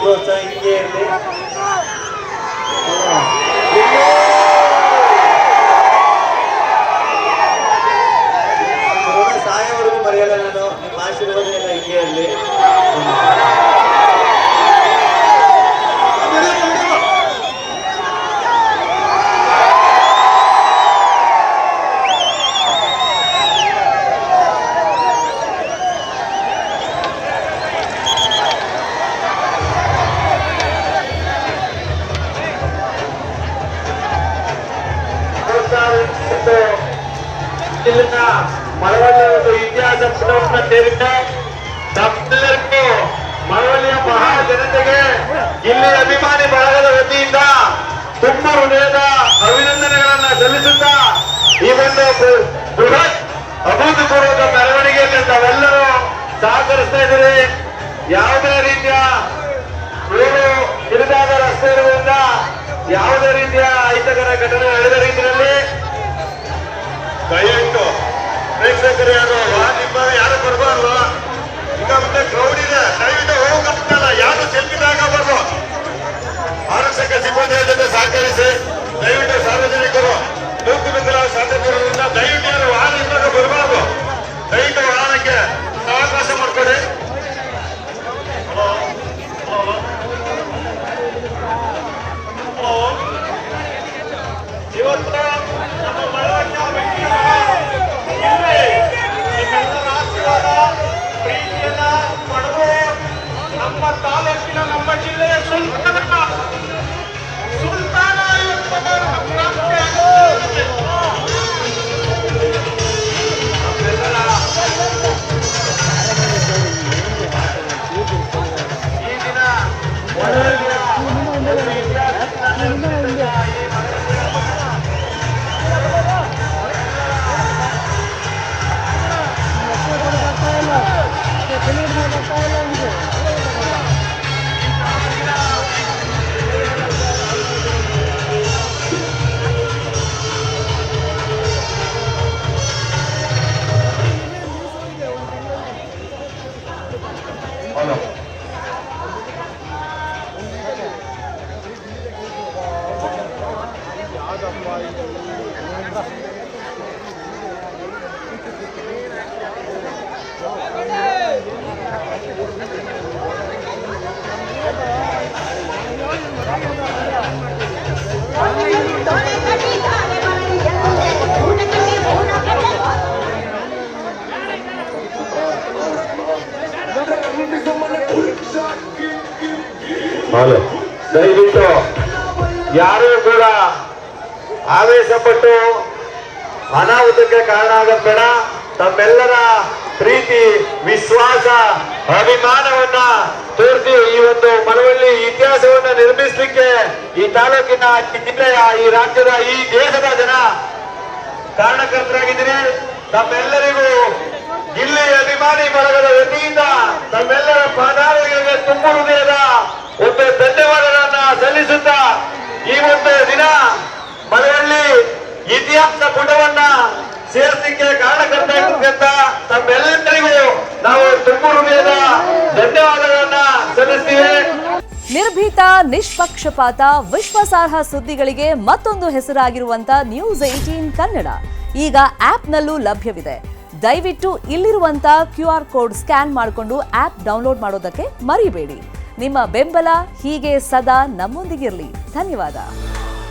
ಪ್ರೋತ್ಸಾಹ ಹಿಂಗೆ ಇರಲಿ. ಸಾಯವರೆಗೂ ಮರೆಯಲ್ಲ ನಾನು. ನಿಮ್ಮ ಆಶೀರ್ವಾದ ಎಲ್ಲ ಹಿಂಗೆ ಇರಲಿ. ಇಲ್ಲಿನ ಮಳವಳ್ಳಿಯ ಒಂದು ಇತಿಹಾಸ ಪುಟವನ್ನು ಸೇರಿದ್ದ ತಮ್ಮೆಲ್ಲರಿಗೂ ಮಳವಳ್ಳಿಯ ಮಹಾ ಜನತೆಗೆ ಇಲ್ಲಿ ಅಭಿಮಾನಿ ಬಳಗದ ವತಿಯಿಂದ ತುಂಬ ಹೃದಯದ ಅಭಿನಂದನೆಗಳನ್ನ ಸಲ್ಲಿಸುತ್ತಾ ಈ ಒಂದು ಬೃಹತ್ ಅಭೂತಪೂರ್ವಕ ಮೆರವಣಿಗೆಯಲ್ಲಿ ತಾವೆಲ್ಲರೂ ಸಹಕರಿಸ್ತಾ ಇದ್ದೀರಿ. ಯಾವುದೇ ರೀತಿಯ ಕಿರಿದಾದ ರಸ್ತೆ ಇರುವುದರಿಂದ ಯಾವುದೇ ರೀತಿಯ ಅಹಿತಕರ ಘಟನೆ ನಡೆದ ರೀತಿಯಲ್ಲಿ ದಯವಿಟ್ಟು ಪ್ರೇಕ್ಷಕರು ಯಾರು ನಿಮ್ಮ ಯಾರು ಬರ್ಬಾರ್ದು. ಈಗ ಮುಂದೆ ಕ್ರೌಡ್ ಇದೆ, ದಯವಿಟ್ಟು ಹೋಗಲ್ಲ, ಯಾರು ಸೆಲ್ಫಿ ತಗೋಬಾರ್ದು. ಆರಕ್ಷಕ ಸಿಬ್ಬಂದಿಯ ಜೊತೆ ಸಹಕರಿಸಿ. ದಯವಿಟ್ಟು ಸಾರ್ವಜನಿಕರು ನೂಕುನುಗ್ಗಲ ಸಾಧ್ಯತೆ ಇರುವುದರಿಂದ ದಯವಿಟ್ಟು ಯಾರು ವಾಹನದಿಂದ ಬರಬಾರ್ದು. ದಯವಿಟ್ಟು ವಾಹನಕ್ಕೆ ಅವಕಾಶ ಮಾಡ್ಕೊಡಿ. ಇವತ್ತು ನಮ್ಮ ನಿಮ್ಮೆಲ್ಲರ ಆಶೀರ್ವಾದ ಪ್ರೀತಿಯನ್ನ ಪಡೆದು ನಮ್ಮ ತಾಲೂಕಿನ ನಮ್ಮ ಜಿಲ್ಲೆಯ ಸುಲ್ತಾನ ಈ ದಿನ ದಯವಿಟ್ಟು ಯಾರೂ ಕೂಡ ಆವೇಶಪಟ್ಟು ಅನಾಹುತಕ್ಕೆ ಕಾರಣ ಆಗದ್ ಬೇಡ. ತಮ್ಮೆಲ್ಲರ ಪ್ರೀತಿ, ವಿಶ್ವಾಸ, ಅಭಿಮಾನವನ್ನ ತೋರಿಸಿ ಈ ಒಂದು ಮಳವಳ್ಳಿ ಇತಿಹಾಸವನ್ನ ನಿರ್ಮಿಸಲಿಕ್ಕೆ ಈ ತಾಲೂಕಿನ, ಈ ಜಿಲ್ಲೆಯ, ಈ ರಾಜ್ಯದ, ಈ ದೇಶದ ಜನ ಕಾರಣಕರ್ತರಾಗಿದ್ದೀರಿ. ತಮ್ಮೆಲ್ಲರಿಗೂ ಇಲ್ಲಿ ಅಭಿಮಾನಿ ಬಳಗದ ವತಿಯಿಂದ ತಮ್ಮೆಲ್ಲರ ಪಾದಾರಿಗೆ ತುಂಬ ಹೃದಯದ ಒಂದು ಧನ್ಯವಾದಗಳನ್ನ ಸಲ್ಲಿಸುತ್ತಾ ಈ ಒಂದು ದಿನ ಮಳವಳ್ಳಿ ಇತಿಹಾಸ ಪುಟವನ್ನ ಸೇರಿಸಲಿಕ್ಕೆ ಕಾರಣಕರ್ತ ತಮ್ಮೆಲ್ಲರಿಗೂ ನಾವು ತುಂಬ ಹೃದಯದ ಧನ್ಯವಾದಗಳನ್ನ ಸಲ್ಲಿಸ್ತೀವಿ. ನಿರ್ಭೀತ, ನಿಷ್ಪಕ್ಷಪಾತ, ವಿಶ್ವಾಸಾರ್ಹ ಸುದ್ದಿಗಳಿಗೆ ಮತ್ತೊಂದು ಹೆಸರಾಗಿರುವಂತ News18 ಕನ್ನಡ ಈಗ ಆಪ್ನಲ್ಲೂ ಲಭ್ಯವಿದೆ. ದಯವಿಟ್ಟು ಇಲ್ಲಿರುವಂತ QR ಕೋಡ್ ಸ್ಕ್ಯಾನ್ ಮಾಡಿಕೊಂಡು ಆಪ್ ಡೌನ್ಲೋಡ್ ಮಾಡೋದಕ್ಕೆ ಮರಿಬೇಡಿ. ನಿಮ್ಮ ಬೆಂಬಲ ಹೀಗೆ ಸದಾ ನಮ್ಮೊಂದಿಗಿರಲಿ. ಧನ್ಯವಾದ.